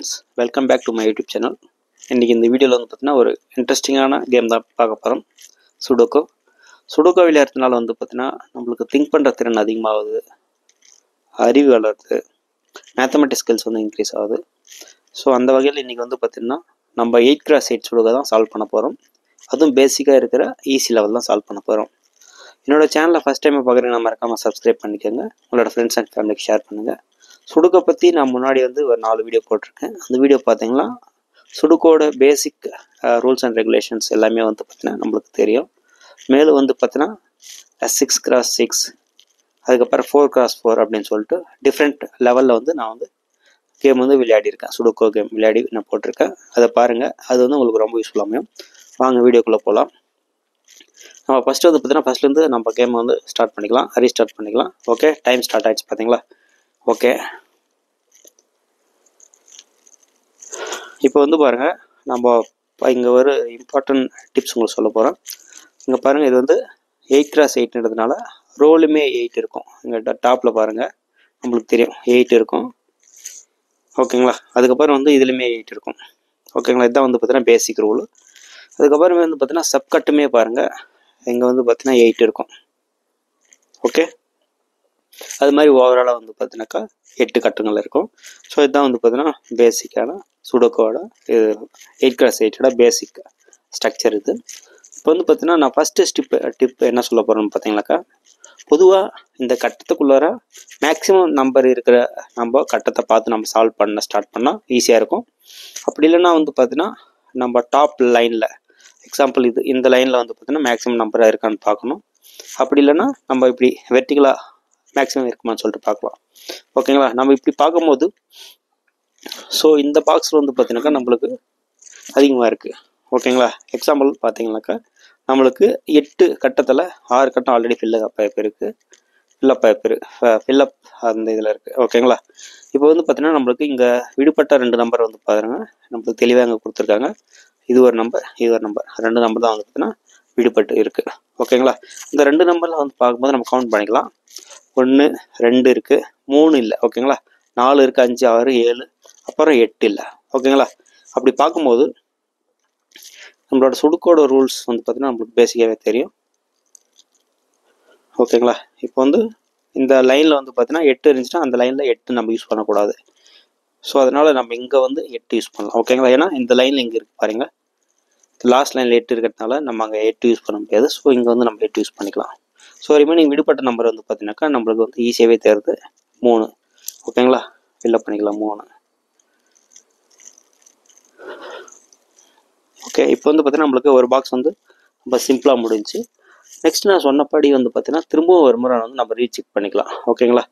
Friends, welcome back to my YouTube channel. இன்றைக்கி இந்த வீடியோவில் வந்து பார்த்தீங்கன்னா ஒரு இன்ட்ரெஸ்டிங்கான கேம் தான் பார்க்க போகிறோம். சுடோக்கோ விளையாடுறதுனால வந்து பார்த்தீங்கன்னா நம்மளுக்கு திங்க் பண்ணுற திறன் அதிகமாகுது, அறிவு வளருது, மேத்தமெட்டிக்ஸ் ஸ்கில்ஸ் வந்து இன்க்ரீஸ் ஆகுது. ஸோ அந்த வகையில் இன்றைக்கி வந்து பார்த்திங்கன்னா நம்ம 8x8 சுடோக்கோ தான் சால்வ் பண்ண போகிறோம். அதுவும் பேசிக்காக இருக்கிற ஈஸி லெவல் தான் சால்வ் பண்ண போகிறோம். என்னோடய சேனலை ஃபஸ்ட் டைம் பார்க்குறீங்கன்னா மறக்காமல் சப்ஸ்கிரைப் பண்ணிக்கோங்க. உங்களோட ஃப்ரெண்ட்ஸ் அண்ட் ஃபேமிலிக்கு ஷேர் பண்ணுங்கள். சுடுக்கோ பற்றி நான் முன்னாடி வந்து ஒரு 4 வீடியோ போட்டிருக்கேன். அந்த வீடியோ பார்த்தீங்கன்னா சுடுக்கோட பேசிக் ரூல்ஸ் அண்ட் ரெகுலேஷன்ஸ் எல்லாமே வந்து பார்த்தீங்கன்னா நம்மளுக்கு தெரியும். மேலும் வந்து பார்த்தீங்கன்னா 6x6 அதுக்கப்புறம் 4x4 அப்படின்னு சொல்லிட்டு டிஃப்ரெண்ட் லெவலில் வந்து நான் வந்து கேம் வந்து விளையாடிருக்கேன். சுடுக்கோ கேம் விளையாடி நான் போட்டிருக்கேன். அதை பாருங்கள், அது வந்து உங்களுக்கு ரொம்ப யூஸ்ஃபுல்லாக அமையும். வாங்க வீடியோக்குள்ளே போகலாம். நம்ம ஃபஸ்ட்டு வந்து பார்த்தீங்கன்னா ஃபஸ்ட்லேருந்து நம்ம கேமை வந்து ஸ்டார்ட் பண்ணிக்கலாம், ரீஸ்டார்ட் பண்ணிக்கலாம். ஓகே, டைம் ஸ்டார்ட் ஆகிடுச்சு பார்த்தீங்களா? ஓகே, இப்போ வந்து பாருங்கள், நம்ம இங்கே ஒரு இம்பார்ட்டன்ட் டிப்ஸ் உங்களுக்கு சொல்ல போகிறோம். இங்கே பாருங்கள், இது வந்து 8x8ன்றதுனால ரோலுமே 8 இருக்கும். இங்கே டாப்பில் பாருங்கள், நம்மளுக்கு தெரியும் 8 இருக்கும். ஓகேங்களா? அதுக்கப்புறம் வந்து இதுலேயுமே 8 இருக்கும். ஓகேங்களா? இதுதான் வந்து பார்த்தீங்கன்னா பேசிக் ரூலு. அதுக்கப்புறமே வந்து பார்த்தீங்கன்னா சப்கட்டுமே பாருங்கள், இங்கே வந்து பார்த்தீங்கன்னா 8 இருக்கும். ஓகே, அது மாதிரி ஓவராலாக வந்து பார்த்தீங்கன்னாக்கா 8 கட்டுங்கள் இருக்கும். ஸோ இதுதான் வந்து பார்த்தீங்கன்னா பேசிக்கான சுடோக்கோட இது 8x8ஓட பேசிக் ஸ்ட்ரக்சர் இது. இப்போ வந்து பார்த்தீங்கன்னா நான் ஃபஸ்ட்டு டிப் என்ன சொல்ல போகிறேன்னு பார்த்தீங்கன்னாக்கா, பொதுவாக இந்த கட்டத்துக்குள்ளார மேக்ஸிமம் நம்பர் இருக்கிற நம்ம கட்டத்தை பார்த்து நம்ம சால்வ் பண்ண ஸ்டார்ட் பண்ணால் ஈஸியாக இருக்கும். அப்படி இல்லைன்னா வந்து பார்த்தீங்கன்னா நம்ம டாப் லைனில் எக்ஸாம்பிள் இந்த லைனில் வந்து பார்த்தீங்கன்னா மேக்ஸிமம் நம்பராக இருக்கான்னு பார்க்கணும். அப்படி இல்லைன்னா நம்ம இப்படி வெர்டிகலாக மேக்ஸிமம் இருக்குமான்னு சொல்லிட்டு பார்க்கலாம். ஓகேங்களா? நம்ம இப்படி பார்க்கும்போது ஸோ இந்த பாக்ஸில் வந்து பார்த்தீங்கன்னாக்கா நம்மளுக்கு அதிகமாக இருக்குது. ஓகேங்களா? எக்ஸாம்பிள் பார்த்தீங்கன்னாக்கா நம்மளுக்கு 8 கட்டத்தில் 6 கட்டம் ஆல்ரெடி ஃபில்லப் இருக்குது. ஃபில்லப் அந்த இதில் இருக்குது. ஓகேங்களா? இப்போ வந்து பார்த்தீங்கன்னா நம்மளுக்கு இங்கே விடுபட்ட 2 நம்பர் வந்து பாருங்க, நம்மளுக்கு தெளிவாக இங்கே கொடுத்துருக்காங்க. இது ஒரு நம்பர், இது ஒரு நம்பர், 2 நம்பர் தான் வந்து பார்த்தீங்கன்னா விடுபட்டு இருக்குது. ஓகேங்களா? இந்த 2 நம்பரில் வந்து பார்க்கும்போது நம்ம கவுண்ட் பண்ணிக்கலாம். 1 2 இருக்குது, 3 இல்லை. ஓகேங்களா? 4 இருக்குது, 5 6 7, அப்புறம் 8 இல்லை. ஓகேங்களா? அப்படி பார்க்கும்போது நம்மளோட சுடுக்கோட ரூல்ஸ் வந்து பார்த்தீங்கன்னா நம்மளுக்கு பேசிக்காகவே தெரியும். ஓகேங்களா? இப்போ வந்து இந்த லைனில் வந்து பார்த்தீங்கன்னா 8 இருந்துச்சுன்னா அந்த லைனில் 8 நம்ம யூஸ் பண்ணக்கூடாது. ஸோ அதனால் நம்ம இங்கே வந்து 8 யூஸ் பண்ணலாம். ஓகேங்களா? ஏன்னா இந்த லைனில் இங்கே இருக்குது பாருங்கள், லாஸ்ட் லைனில் 8 இருக்கிறதுனால நம்ம அங்கே 8 யூஸ் பண்ண முடியாது. ஸோ இங்கே வந்து நம்ம 8 யூஸ் பண்ணிக்கலாம். ஸோ ரிமைனிங் விடுபட்ட நம்பர் வந்து பார்த்தீங்கன்னாக்கா நம்மளுக்கு வந்து ஈஸியாகவே தேர்து 3. ஓகேங்களா? ஃபில்லப் பண்ணிக்கலாம் 3. ஓகே, இப்போ வந்து பார்த்தீங்கன்னா நம்மளுக்கு ஒரு பாக்ஸ் வந்து ரொம்ப சிம்பிளாக முடிஞ்சு. நெக்ஸ்ட் நான் சொன்னபடி வந்து பார்த்தீங்கன்னா திரும்பவும் ஒரு முறை வந்து நம்ம ரீசெக் பண்ணிக்கலாம். ஓகேங்களா?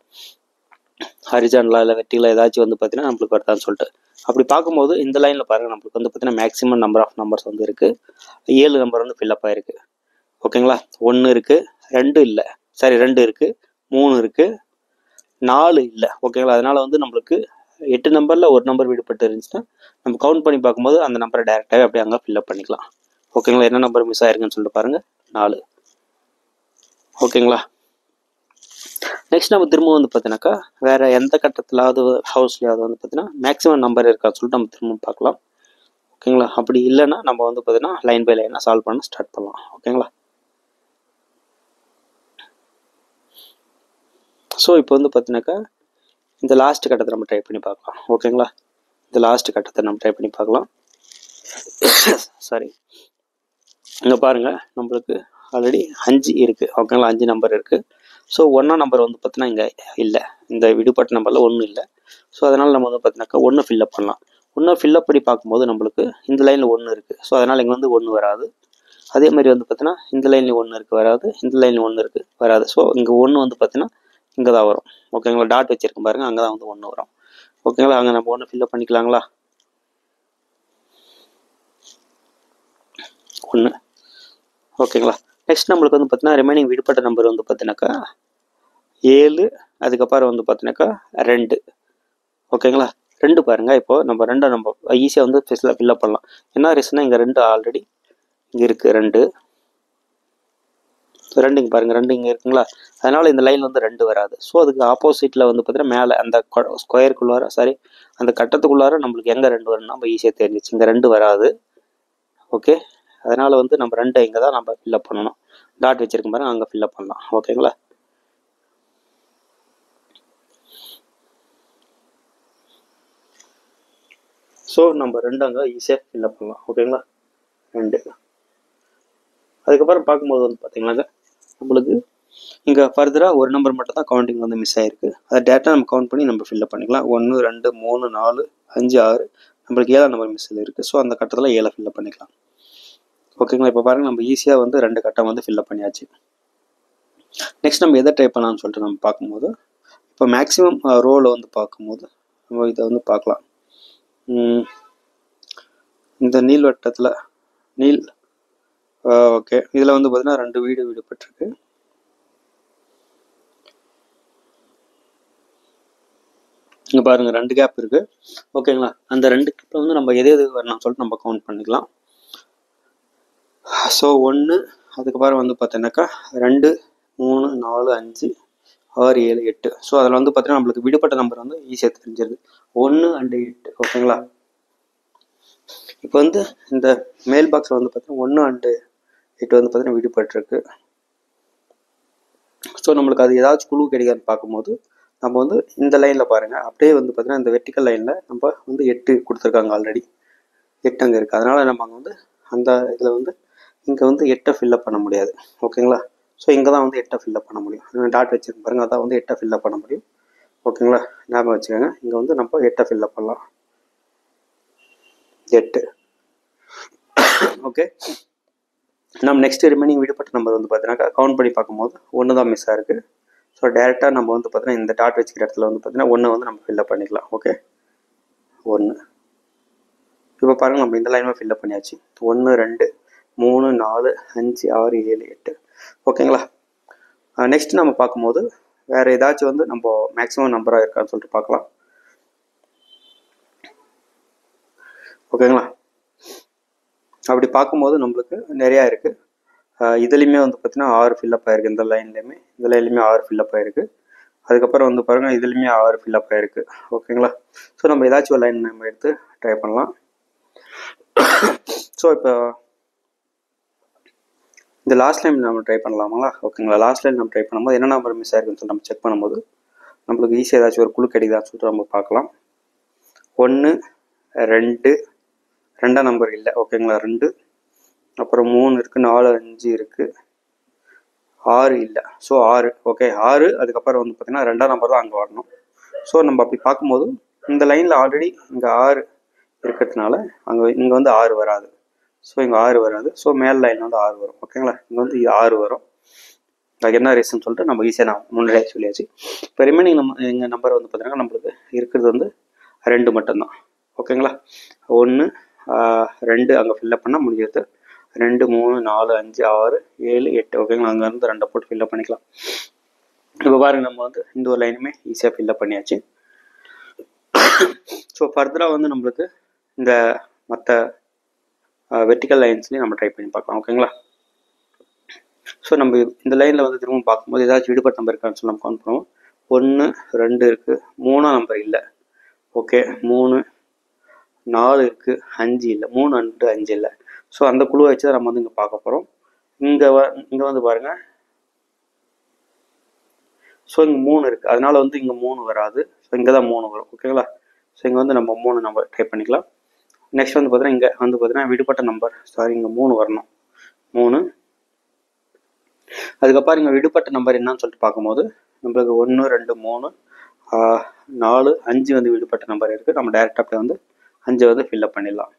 ஹரிசான்லாம் இல்லை வெர்டிகலாக ஏதாச்சும் வந்து பார்த்தீங்கன்னா நம்மளுக்கு வருதான்னு சொல்லிட்டு அப்படி பார்க்கும்போது இந்த லைனில் பாருங்கள், நம்மளுக்கு வந்து பார்த்தீங்கன்னா மேக்ஸிமம் நம்பர் ஆஃப் நம்பர்ஸ் வந்து இருக்குது. 7 நம்பர் வந்து ஃபில்லப் ஆகிருக்கு. ஓகேங்களா? 1 இருக்குது, 2 இல்லை, சாரி 2 இருக்குது, 3 இருக்குது, 4 இல்லை. ஓகேங்களா? அதனால் வந்து நம்மளுக்கு 8 நம்பரில் ஒரு நம்பர் விடுபட்டு இருந்துச்சுன்னா நம்ம கவுண்ட் பண்ணி பார்க்கும்போது அந்த நம்பரை டேரெக்டாகவே அப்படியே அங்கே ஃபில்லப் பண்ணிக்கலாம். ஓகேங்களா? என்ன நம்பர் மிஸ் ஆயிருக்குன்னு சொல்லிட்டு பாருங்கள், 4. ஓகேங்களா? நெக்ஸ்ட் நம்ம திரும்ப வந்து பார்த்தீங்கன்னாக்கா வேறு எந்த கட்டத்திலாவது ஹவுஸ்லையாவது வந்து பார்த்தீங்கன்னா மேக்ஸிமம் நம்பர் இருக்கான்னு சொல்லிட்டு நம்ம திரும்ப பார்க்கலாம். ஓகேங்களா? அப்படி இல்லைன்னா நம்ம வந்து பார்த்தீங்கன்னா லைன் பை லைனாக சால்வ் பண்ண ஸ்டார்ட் பண்ணலாம். ஓகேங்களா? ஸோ இப்போ வந்து பார்த்தீங்கன்னாக்கா இந்த லாஸ்ட் கட்டத்தை நம்ம ட்ரை பண்ணி பார்க்கலாம். ஓகேங்களா? இந்த லாஸ்ட் கட்டத்தை நம்ம ட்ரை பண்ணி பார்க்கலாம். சாரி, இங்கே பாருங்கள், நம்மளுக்கு ஆல்ரெடி 5 இருக்குது. ஓகேங்களா? 5 நம்பர் இருக்குது. ஸோ 1 நம்பர் வந்து பார்த்தீங்கன்னா இங்கே இல்லை, இந்த விடுபட்ட நம்பரில் 1 இல்லை. ஸோ அதனால் நம்ம வந்து பார்த்தீங்கன்னாக்கா 1 ஃபில்லப் பண்ணலாம். 1 ஃபில்லப் பண்ணி பார்க்கும்போது நம்மளுக்கு இந்த லைனில் 1 இருக்குது. ஸோ அதனால் இங்கே வந்து 1 வராது. அதே மாதிரி வந்து பார்த்தீங்கன்னா இந்த லைனில் 1 இருக்குது, வராது. இந்த லைனில் 1 இருக்குது, வராது. ஸோ இங்கே 1 வந்து பார்த்தீங்கன்னா இங்கே தான் வரும். ஓகேங்களா? டாட் வச்சுருக்கேன் பாருங்கள், அங்கே தான் வந்து 1 வரும். ஓகேங்களா? அங்கே நம்ம 1 ஃபில்லப் பண்ணிக்கலாங்களா? 1. ஓகேங்களா? நெக்ஸ்ட் நம்மளுக்கு வந்து பார்த்தீங்கன்னா ரிமைனிங் விடுபட்ட நம்பர் வந்து பார்த்தீங்கன்னாக்கா 7, அதுக்கப்புறம் வந்து பார்த்தீங்கன்னாக்கா 2. ஓகேங்களா? 2 பாருங்கள். இப்போது நம்ம 2 நம்ம ஈஸியாக வந்து ஃபில்லப் பண்ணலாம். என்ன ரீசன்னா இங்கே 2 ஆல்ரெடி இங்கே இருக்குது, 2. ரெண்டு இங்கே பாருங்கள், ரெண்டு இங்கே இருக்குங்களா, அதனால் இந்த லைன் வந்து ரெண்டு வராது. ஸோ அதுக்கு ஆப்போசிட்டில் வந்து பார்த்தீங்கன்னா மேலே அந்த ஸ்கொயருக்குள்ளார சாரி அந்த கட்டத்துக்குள்ளார நம்மளுக்கு எங்கே ரெண்டு வரும்னா நம்ம ஈஸியாக தெரிஞ்சிச்சு, இங்கே ரெண்டு வராது. ஓகே, அதனால் வந்து நம்ம ரெண்டை இங்கே தான் நம்ம ஃபில்லப் பண்ணணும். டாட் வச்சுருக்கோம் பாருங்கள், அங்கே ஃபில்லப் பண்ணலாம். ஓகேங்களா. ஸோ நம்ம ரெண்டு அங்கே ஈஸியாக ஃபில்லப் பண்ணலாம். ஓகேங்களா, ரெண்டு. அதுக்கப்புறம் பார்க்கும்போது வந்து பார்த்தீங்கன்னாக்க நம்மளுக்கு இங்கே ஃபர்தராக ஒரு நம்பர் மட்டும் தான் கவுண்டிங் வந்து மிஸ் ஆகிருக்கு. அதை டேட்டா நம்ம கவுண்ட் பண்ணி நம்ம ஃபில்லப் பண்ணிக்கலாம். 1 2 3 4 5 6 நம்மளுக்கு 7 நம்பர் மிஸ்ஸில் இருக்குது. ஸோ அந்த கட்டத்தில் 7 ஃபில்லப் பண்ணிக்கலாம். ஓகேங்களா. இப்போ பாருங்கள், நம்ம ஈஸியாக வந்து ரெண்டு கட்டம் வந்து ஃபில்லப் பண்ணியாச்சு. நெக்ஸ்ட் நம்ம எதை ட்ரை பண்ணலாம்னு சொல்லிட்டு நம்ம பார்க்கும்போது, இப்போ மேக்ஸிமம் ரோவில் வந்து பார்க்கும்போது நம்ம இதை வந்து பார்க்கலாம். இந்த நீள்வட்டத்தில் ஓகே, இதில் வந்து பார்த்தீங்கன்னா ரெண்டு வீடு விடுபட்டிருக்கு. இங்கே பாருங்கள், ரெண்டு கேப் இருக்குது. ஓகேங்களா. அந்த ரெண்டு கேப்பை வந்து நம்ம எது வரணும்னு சொல்லிட்டு நம்ம கவுண்ட் பண்ணிக்கலாம். ஸோ 1, அதுக்கப்புறம் வந்து பார்த்தீங்கன்னாக்கா 2 3 4 5 6 7 8. ஸோ அதில் வந்து பார்த்தீங்கன்னா நம்மளுக்கு விடுபட்ட நம்பர் வந்து ஈஸியாக தெரிஞ்சிருது, 1 and 8. ஓகேங்களா. இப்போ வந்து இந்த மேல் பாக்ஸில் வந்து பார்த்தீங்கன்னா 1 and 8 வந்து பார்த்தீங்கன்னா விடுபட்டிருக்கு. ஸோ நம்மளுக்கு அது ஏதாச்சும் குழு கிடைக்காதுன்னு பார்க்கும்போது நம்ம வந்து இந்த லைனில் பாருங்கள், அப்படியே வந்து பார்த்தீங்கன்னா இந்த வெர்டிக்கல் லைனில் நம்ம வந்து 8 கொடுத்துருக்காங்க, ஆல்ரெடி 8 அங்கே இருக்குது. அதனால் நம்ம அங்கே வந்து அந்த இதில் வந்து இங்கே வந்து 8 ஃபில்லப் பண்ண முடியாது. ஓகேங்களா. ஸோ இங்கே தான் வந்து 8 ஃபில்லப் பண்ண முடியும். டாட் வச்சுருக்கு பாருங்கள், அதான் வந்து 8 ஃபில்லப் பண்ண முடியும். ஓகேங்களா, ஞாபகம் வச்சுக்கோங்க. இங்கே வந்து நம்ம 8 ஃபில்லப் பண்ணலாம், 8. ஓகே, நம்ம நெக்ஸ்ட் ரிமைனிங் விடுபட்ட நம்பர் வந்து பார்த்தீங்கன்னா கவுண்ட் பண்ணி பார்க்கும்போது 1 தான் மிஸ் ஆகிருக்கு. ஸோ டேரெக்டாக நம்ம வந்து பார்த்தீங்கன்னா இந்த டாட் வச்சுக்கிற இடத்துல வந்து பார்த்தீங்கன்னா 1 வந்து நம்ம ஃபில்லப் பண்ணிக்கலாம். ஓகே, 1. இப்போ பாருங்கள், நம்ம இந்த லைனுமே ஃபில்லப் பண்ணியாச்சு. 1 2 3 4 5 6 7 8. ஓகேங்களா. நெக்ஸ்ட் நம்ம பார்க்கும்போது வேறு ஏதாச்சும் வந்து நம்ம மேக்ஸிமம் நம்பராக இருக்கான்னு சொல்லிட்டு பார்க்கலாம். ஓகேங்களா. அப்படி பார்க்கும்போது நம்மளுக்கு நிறையா இருக்குது. இதுலேயுமே வந்து பார்த்தீங்கன்னா 6 ஃபில்லப் ஆகிருக்கு. இந்த லைன்லேயுமே 6 ஃபில்லப் ஆகிருக்கு. அதுக்கப்புறம் வந்து பாருங்கள், இதுலேயுமே 6 ஃபில்லப் ஆகிருக்கு. ஓகேங்களா. ஸோ நம்ம ஏதாச்சும் ஒரு லைன் நம்ம எடுத்து ட்ரை பண்ணலாம். ஸோ இப்போ இந்த லாஸ்ட் லைன் நம்ம ட்ரை பண்ணலாமா? ஓகேங்களா. லாஸ்ட் லைன் நம்ம ட்ரை பண்ணும்போது என்ன நம்பர் மிஸ் ஆகிருக்குன்னு சொல்லி நம்ம செக் பண்ணும்போது நம்மளுக்கு ஈஸியாக ஏதாச்சும் ஒரு குழு கிடைக்குதான்னு சொல்லிட்டு நம்ம பார்க்கலாம். 1 2 ரெண்டாம் நம்பர் இல்லை. ஓகேங்களா, 2. அப்புறம் 3 இருக்குது, 4 5 இருக்குது, 6 இல்லை. ஸோ 6. ஓகே, 6. அதுக்கப்புறம் வந்து பார்த்திங்கன்னா ரெண்டாம் நம்பர் தான் அங்கே வரணும். ஸோ நம்ம அப்படி பார்க்கும்போது இந்த லைனில் ஆல்ரெடி இங்கே 6 இருக்கிறதுனால இங்கே வந்து 6 வராது. ஸோ இங்கே 6 வராது. ஸோ மேல் லைனில் வந்து 6 வரும். ஓகேங்களா, இங்கே வந்து 6 வரும். அதுக்கு என்ன ரீசன் சொல்லிட்டு நம்ம ஈஸியாக நான் முன்னாடியே சொல்லியாச்சு. இப்போ ரிமைனிங் எங்கள் நம்பர் வந்து பார்த்தீங்கன்னா நம்மளுக்கு இருக்கிறது வந்து 2 மட்டும்தான். ஓகேங்களா, 1 2 அங்கே ஃபில்லப் பண்ணால் முடியாது. 2 3 4 5 6 7 8. ஓகேங்களா, அங்கேருந்து 2 போட்டு ஃபில்லப் பண்ணிக்கலாம். இப்போ பாருங்கள், நம்ம வந்து இந்த ஒரு லைனுமே ஈஸியாக ஃபில்லப் பண்ணியாச்சு. ஸோ ஃபர்தராக வந்து நம்மளுக்கு இந்த மற்ற வெர்டிக்கல் லைன்ஸ்லேயும் நம்ம ட்ரை பண்ணி பார்க்கலாம். ஓகேங்களா. ஸோ நம்ம இந்த லைனில் வந்து திரும்ப பார்க்கும்போது ஏதாச்சும் விடுபட்ட நம்பர் இருக்கான்னு சொல்லி நம்ம கவுண்ட் பண்ணுவோம். 1 2 இருக்குது, 3ஆம் நம்பர் இல்லை. ஓகே, 3 4 இருக்குது, 5 இல்லை. 3 2 5 இல்லை. ஸோ அந்த குழுவை வச்சு தான் நம்ம வந்து இங்கே பார்க்க போகிறோம். இங்கே வந்து பாருங்கள், ஸோ இங்கே 3 இருக்குது. அதனால் வந்து இங்கே 3 வராது. ஸோ இங்கே தான் 3 வரும். ஓகேங்களா. ஸோ இங்கே வந்து நம்ம 3 நம்பர் ட்ரை பண்ணிக்கலாம். நெக்ஸ்ட் வந்து பார்த்தீங்கன்னா இங்கே வந்து பார்த்தீங்கன்னா விடுபட்ட நம்பர், சாரி இங்கே 3 வரணும், 3. அதுக்கப்புறம் இங்கே விடுபட்ட நம்பர் என்னன்னு சொல்லிட்டு பார்க்கும்போது நம்மளுக்கு 1 2 3 4 5 வந்து விடுபட்ட நம்பர் இருக்குது. நம்ம டேரெக்டாக அப்படியே வந்து 5 வந்து ஃபில்லப் பண்ணிடலாம்.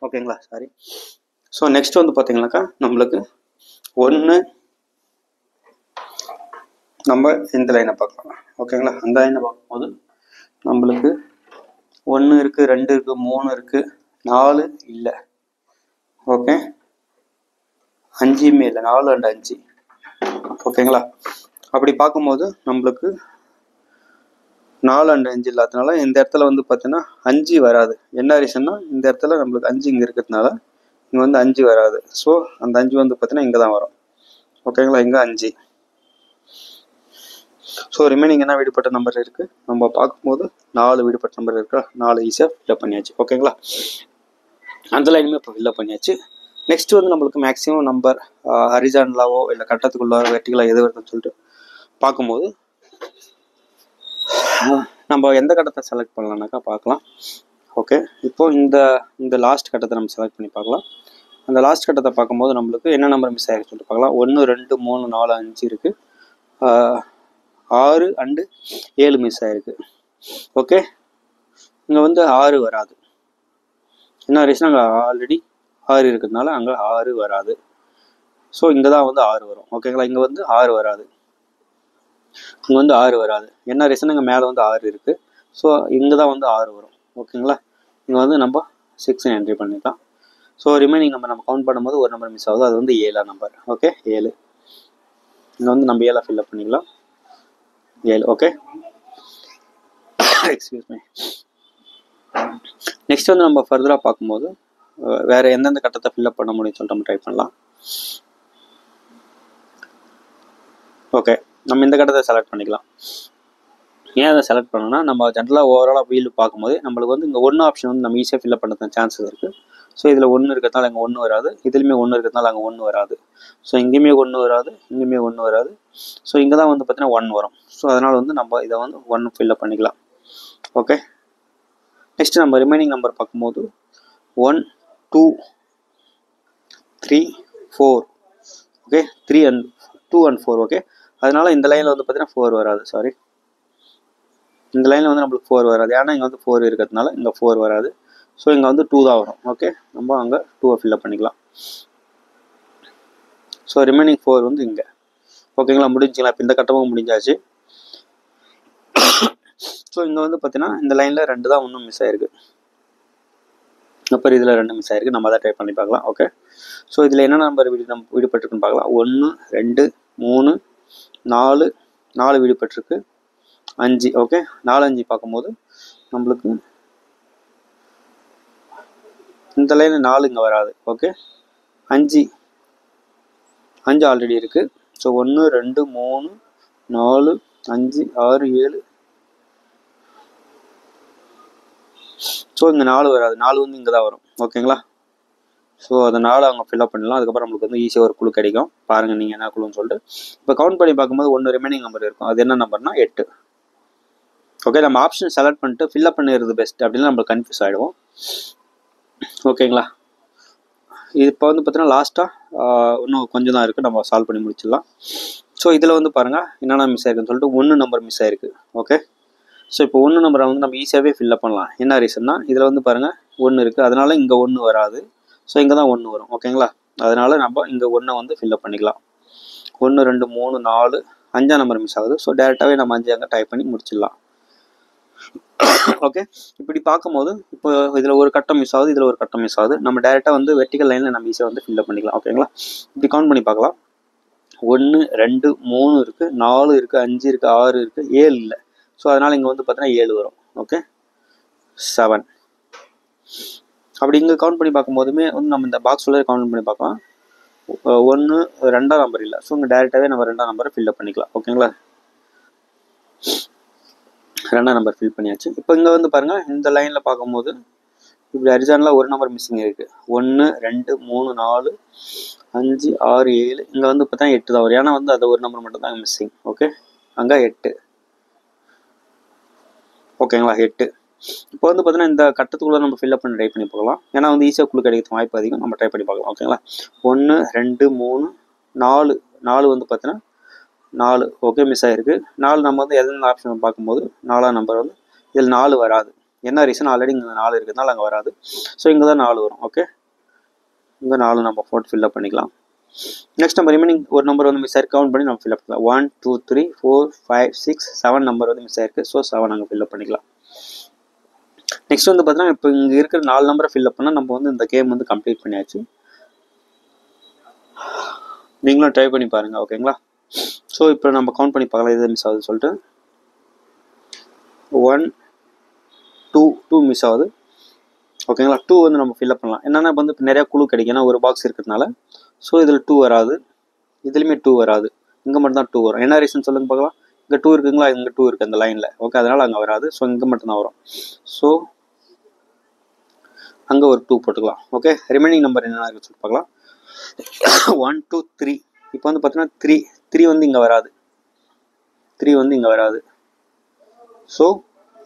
ஓகேங்களா, சாரி. ஸோ நெக்ஸ்ட் வந்து பார்த்தீங்கன்னாக்கா நம்மளுக்கு 1 நம்ம இந்த லைனை பார்க்கலாம். ஓகேங்களா, அந்த லைனை பார்க்கும்போது நம்மளுக்கு 1 இருக்குது, 2 இருக்குது, 3 இருக்குது, 4 இல்லை. ஓகே, 5மே இல்லை, 4 and 5. ஓகேங்களா. அப்படி பார்க்கும்போது நம்மளுக்கு 4 and 5 இல்லாததுனால இந்த இடத்துல வந்து பார்த்தீங்கன்னா 5 வராது. என்ன ரீசன்னா இந்த இடத்துல நம்மளுக்கு 5 இங்கே இருக்கிறதுனால இங்கே வந்து 5 வராது. ஸோ அந்த 5 வந்து பார்த்தீங்கன்னா இங்கே தான் வரும். ஓகேங்களா, இங்கே 5. ஸோ ரிமைனிங் என்ன விடுபட்ட நம்பர் இருக்குது நம்ம பார்க்கும்போது 4 விடுபட்ட நம்பர் இருக்கா, 4 ஈஸியாக ஃபில்அப் பண்ணியாச்சு. ஓகேங்களா, அந்த லைனுமே இப்போ ஃபில்அப் பண்ணியாச்சு. நெக்ஸ்ட் வந்து நம்மளுக்கு மேக்ஸிமம் நம்பர் ஹரிசாண்டலாவோ இல்லை கட்டத்துக்குள்ள வெர்டிகலாக எது வருதுன்னு சொல்லிட்டு பார்க்கும்போது நம்ம எந்த கட்டத்தை செலக்ட் பண்ணலாம்னாக்கா பார்க்கலாம். ஓகே, இப்போ இந்த லாஸ்ட் கட்டத்தை நம்ம செலக்ட் பண்ணி பார்க்கலாம். அந்த லாஸ்ட் கட்டத்தை பார்க்கும்போது நம்மளுக்கு என்ன நம்பர் மிஸ் ஆகிருக்கு சொல்லிட்டு பார்க்கலாம். 1 2 3 4 5 இருக்குது, 6 அண்டு 7 மிஸ் ஆகிருக்கு. ஓகே, இங்கே வந்து 6 வராது. என்ன ரீசன், அங்கே ஆல்ரெடி 6 இருக்கிறதுனால அங்கே 6 வராது. ஸோ இங்கே தான் வந்து 6 வரும். ஓகேங்களா, இங்கே வந்து 6 வராது, இங்கே வந்து 6 வராது. என்ன ரீசன், இங்கே மேலே வந்து 6 இருக்குது. ஸோ இங்கே தான் வந்து 6 வரும். ஓகேங்களா, இங்கே வந்து நம்ம 6 என்ட்ரி பண்ணிக்கலாம். ஸோ ரிமைனிங் நம்ம கவுண்ட் பண்ணும்போது ஒரு நம்பர் மிஸ் ஆகுது, அது வந்து 7ஆம் நம்பர். ஓகே, 7. இங்கே வந்து நம்ம 7 ஃபில்அப் பண்ணிக்கலாம். 7. Okay, excuse me. நெக்ஸ்ட் வந்து நம்ம ஃபர்தராக பார்க்கும்போது வேறு எந்தெந்த கட்டத்தை ஃபில்அப் பண்ண முடியும்னு சொல்லிட்டு நம்ம ட்ரை பண்ணலாம். ஓகே, நம்ம இந்த கட்டத்தை செலக்ட் பண்ணிக்கலாம். ஏன் அதை செலக்ட் பண்ணோம்னா, நம்ம ஜென்ரலாக ஓவராலாக வீல் பார்க்கும்போது நம்மளுக்கு வந்து இங்கே 1 ஆப்ஷன் வந்து நம்ம ஈஸியாக ஃபில்அப் பண்ணுறதுக்கு சான்சஸ் இருக்குது. ஸோ இதில் 1 இருக்கிறதுனால அங்கே 1 வராது, இதுலையுமே 1 இருக்கிறதுனால அங்கே 1 வராது. ஸோ இங்கேயுமே 1 வராது, இங்கேயுமே 1 வராது. ஸோ இங்கே தான் வந்து பார்த்தீங்கன்னா 1 வரும். ஸோ அதனால் வந்து நம்ம இதை வந்து 1 ஃபில்அப் பண்ணிக்கலாம். ஓகே, நெக்ஸ்ட் நம்ம ரிமைனிங் நம்பர் பார்க்கும்போது 1 2 3 4. Okay, 3 and 2 and 4. ஓகே, அதனால இந்த லைனில் வந்து பார்த்தீங்கன்னா 4 வராது. சாரி, இந்த லைனில் வந்து நம்மளுக்கு 4 வராது. ஏன்னா இங்கே வந்து 4 இருக்கிறதுனால இங்கே 4 வராது. ஸோ இங்கே வந்து 2 தான் வரும். ஓகே, நம்ம அங்கே 2 ஃபில்அப் பண்ணிக்கலாம். ஸோ ரிமைனிங் 4 வந்து இங்கே. ஓகேங்களா, முடிஞ்சுங்களா, இப்போ இந்த கட்டமும் முடிஞ்சாச்சு. ஸோ இங்கே வந்து பார்த்தீங்கன்னா இந்த லைனில் 2 தான் இன்னும் மிஸ் ஆயிருக்கு. அப்புறம் இதில் 2 மிஸ் ஆயிருக்கு, நம்ம அதை ட்ரை பண்ணி பார்க்கலாம். ஓகே, ஸோ இதில் என்ன நம்பர் நம்ம விடுபட்டுருக்குன்னு பார்க்கலாம். 1 2 3 4 4 விடுபட்டுருக்கு, 5. ஓகே, 4 5 பார்க்கும்போது நம்மளுக்கு இந்த லைன் 4 இங்கே வராது. ஓகே, 5 ஆல்ரெடி இருக்குது. ஸோ 1 2 3 4 5 6 7. ஸோ இங்கே 4 வராது, 4 வந்து இங்கே தான் வரும். ஓகேங்களா, ஸோ அதை 4 அவங்க ஃபில்அப் பண்ணலாம். அதுக்கப்புறம் நம்மளுக்கு வந்து ஈஸியாக ஒரு குழு கிடைக்கும். பாருங்கள் நீங்கள் என்ன குழுன்னு சொல்லிட்டு. இப்போ கவுண்ட் பண்ணி பார்க்கும்போது 1 ரிமைனிங் நம்பர் இருக்கும். அது என்ன நம்பர்னா 8. ஓகே, நம்ம ஆப்ஷன் செலக்ட் பண்ணிட்டு ஃபில்அப் பண்ணிடுறது பெஸ்ட் அப்படின்னு நம்மளுக்கு கன்ஃபியூஸ் ஆகிடுவோம். ஓகேங்களா, இது இப்போ வந்து பார்த்தீங்கன்னா லாஸ்ட்டாக இன்னும் கொஞ்சம் தான் இருக்குது, நம்ம சால்வ் பண்ணி முடிச்சிடலாம். ஸோ இதில் வந்து பாருங்கள் என்னென்ன மிஸ் ஆயிருக்குன்னு சொல்லிட்டு 1 நம்பர் மிஸ் ஆயிருக்கு. ஓகே, ஸோ இப்போ 1 நம்பரை வந்து நம்ம ஈஸியாகவே ஃபில்அப் பண்ணலாம். என்ன ரீசன்னா, இதில் வந்து பாருங்கள் 1 இருக்குது, அதனால இங்கே 1 வராது. ஸோ இங்கே தான் 1 வரும். ஓகேங்களா, அதனால் நம்ம இங்கே 1 வந்து ஃபில்அப் பண்ணிக்கலாம். 1 2 3 4 5ஆம் நம்பர் மிஸ் ஆகுது. ஸோ டேரெக்டாகவே நம்ம 5 அங்கே டைப் பண்ணி முடிச்சிடலாம். ஓகே, இப்படி பார்க்கும்போது இப்போ இதில் ஒரு கட்டம் மிஸ் ஆகுது, இதில் ஒரு கட்டம் மிஸ் ஆகுது. நம்ம டேரெக்டாக வந்து வெர்டிகல் லைனில் நம்ம ஈஸியாக வந்து ஃபில்அப் பண்ணிக்கலாம். ஓகேங்களா, இப்படி கவுண்ட் பண்ணி பார்க்கலாம். 1 2 3 இருக்குது, 4 இருக்குது, 5 இருக்குது, 6 இருக்குது, 7 இல்லை. ஸோ அதனால் இங்கே வந்து பார்த்தீங்கன்னா 7 வரும். ஓகே, 7. அப்படி இங்கே கவுண்ட் பண்ணி பார்க்கும்போதுமே வந்து நம்ம இந்த பாக்ஸ் உள்ள கவுண்ட் பண்ணி பார்க்கலாம். 1 2ஆம் நம்பர் இல்லை. ஸோ இங்கே டேரெக்டாகவே நம்ம 2ஆம் நம்பரை ஃபில்அப் பண்ணிக்கலாம். ஓகேங்களா, 2ஆம் நம்பர் ஃபில் பண்ணியாச்சு. இப்போ இங்கே வந்து பாருங்கள், இந்த லைனில் பார்க்கும்போது இப்படி ஹரிசாண்டலாக ஒரு நம்பர் மிஸ்ஸிங் இருக்குது. 1 2 3 4 5 6 7. இங்கே வந்து பார்த்தா 8 தான் வரும். ஏன்னா வந்து அது ஒரு நம்பர் மட்டும் தான் மிஸ்ஸிங். ஓகே, அங்கே 8. ஓகேங்களா, 8. இப்போ வந்து பார்த்தீங்கன்னா இந்த கட்டத்துக்குள்ளே நம்ம ஃபில்அப் பண்ணி ட்ரை பண்ணி பார்க்கலாம். ஏன்னா வந்து ஈஸியாக குழு கிடைக்கிறது வாய்ப்பு அதிகம், நம்ம ட்ரை பண்ணி பார்க்கலாம். ஓகேங்களா, 1 2 3 4 4 வந்து பார்த்தீங்கன்னா 4. ஓகே, மிஸ் ஆகிருக்கு. 4 நம்ம வந்து எந்த ஆப்ஷன் பார்க்கும்போது 4ஆம் நம்பர் வந்து இதில் 4 வராது. என்ன ரீசன், ஆல்ரெடி இங்கே 4 இருக்கிறதுனால அங்கே வராது. ஸோ இங்கே தான் 4 வரும். ஓகே, இங்கே 4 நம்ம போட்டு ஃபில்அப் பண்ணிக்கலாம். நெக்ஸ்ட் நம்ம ரிமைனிங் ஒரு நம்பர் வந்து மிஸ் ஆயிருக்கு, கவுண்ட் பண்ணி நம்ம ஃபில்அப் பண்ணலாம். 1 2 3 4 5 6 7 நம்பர் வந்து மிஸ் ஆயிருக்கு. ஸோ 7 அங்கே ஃபில்அப் பண்ணிக்கலாம். நெக்ஸ்ட் வந்து பார்த்தீங்கன்னா இப்போ இங்கே இருக்கிற 4 நம்பரை ஃபில்அப் பண்ணால் நம்ம வந்து இந்த கேம் வந்து கம்ப்ளீட் பண்ணியாச்சு. நீங்களும் ட்ரை பண்ணி பாருங்கள். ஓகேங்களா, ஸோ இப்போ நம்ம கவுண்ட் பண்ணி பார்க்கலாம் எது மிஸ் ஆகுதுன்னு சொல்லிட்டு. 1 2 மிஸ் ஆகுது, ஓகேங்களா. 2 வந்து நம்ம ஃபில்அப் பண்ணலாம். என்னென்னா இப்போ வந்து நிறையா குழு கிடைக்கும், ஏன்னா ஒரு பாக்ஸ் இருக்கிறதுனால. ஸோ இதில் 2 வராது, இதுலேயுமே 2 வராது, இங்கே மட்டும் தான் 2 வரும். என்ன ரீசன் சொல்லுங்க பார்க்கலாம். இங்கே 2 இருக்குங்களா, இங்கே 2 இருக்குது அந்த லைனில். ஓகே, அதனால் அங்கே வராது. ஸோ இங்கே மட்டும்தான் வரும். ஸோ அங்கே ஒரு 2 போட்டுக்கலாம். ஓகே, ரிமைனிங் நம்பர் என்னென்ன இருக்குன்னு சொல்லி பார்க்கலாம். 1 2 3. இப்போ வந்து பார்த்தீங்கன்னா 3 வந்து இங்கே வராது, 3 வந்து இங்கே வராது. ஸோ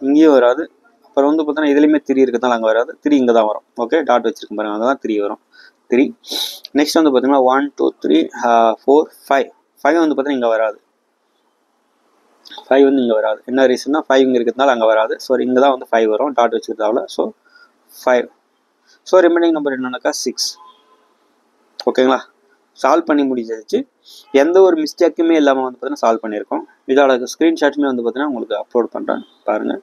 இங்கேயும் வராது. அப்புறம் வந்து பார்த்தீங்கன்னா இதுலேயுமே 3 இருக்கிறதால அங்கே வராது, 3 இங்கே தான் வரும். ஓகே, டாட் வச்சுருக்கேன் பாருங்கள், அங்கே தான் 3 வரும். 3. நெக்ஸ்ட் வந்து பார்த்தீங்கன்னா 1 2 3 4 5. 5 வந்து பார்த்தீங்கன்னா இங்கே வராது, 5 வந்து இங்கே வராது. என்ன ரீசன்னா 5 இங்கே இருக்கிறதுனால அங்கே வராது. ஸோ இங்கே தான் வந்து 5 வரும், டாட் வச்சுக்கிறதால. ஸோ 5. ஸோ ரிமைனிங் நம்பர் என்னன்னாக்கா 6. ஓகேங்களா, சால்வ் பண்ணி முடிஞ்சிச்சு. எந்த ஒரு மிஸ்டேக்குமே இல்லாமல் வந்து பார்த்தீங்கன்னா சால்வ் பண்ணியிருக்கோம். இதோட ஸ்க்ரீன்ஷாட்டுமே வந்து பார்த்தீங்கன்னா உங்களுக்கு அப்லோட் பண்ணுறேன் பாருங்கள்.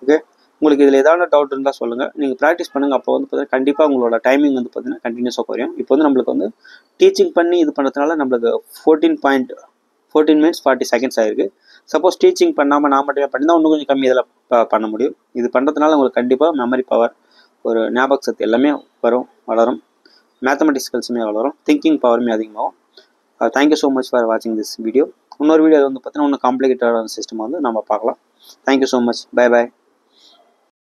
ஓகே, உங்களுக்கு இதில் ஏதாவது டவுட் இருந்தால் சொல்லுங்கள், நீங்கள் ப்ராக்டிஸ் பண்ணுங்கள். அப்போ வந்து பார்த்தீங்கன்னா கண்டிப்பாக உங்களோட டைமிங் வந்து பார்த்தீங்கன்னா கண்டினியூஸாக குறையும். இப்போ வந்து நம்மளுக்கு வந்து டீச்சிங் பண்ணி இது பண்ணுறதுனால நம்மளுக்கு 14 minutes 40 seconds ஆயிருக்கு. சப்போஸ் டீச்சிங் பண்ணாமல் நான் மட்டுமே பண்ணியிருந்தால் இன்னும் கொஞ்சம் கம்மி இதில் பண்ண முடியும். இது பண்ணுறதுனால உங்களுக்கு கண்டிப்பாக மெமரி பவர், ஒரு ஞாபக சக்தி எல்லாமே வளரும். மேத்தமெட்டிக்ஸ் ஸ்கில்ஸுமே வளரும், திங்கிங் பவருமே அதிகமாகும். தேங்க்யூ ஸோ மச் ஃபார் வாட்சிங் திஸ் வீடியோ. இன்னொரு வீடியோ வந்து பார்த்தீங்கன்னா இன்னும் காம்ப்ளிகேட்டடான சிஸ்டம் வந்து நம்ம பார்க்கலாம். Thank you so much. Bye bye.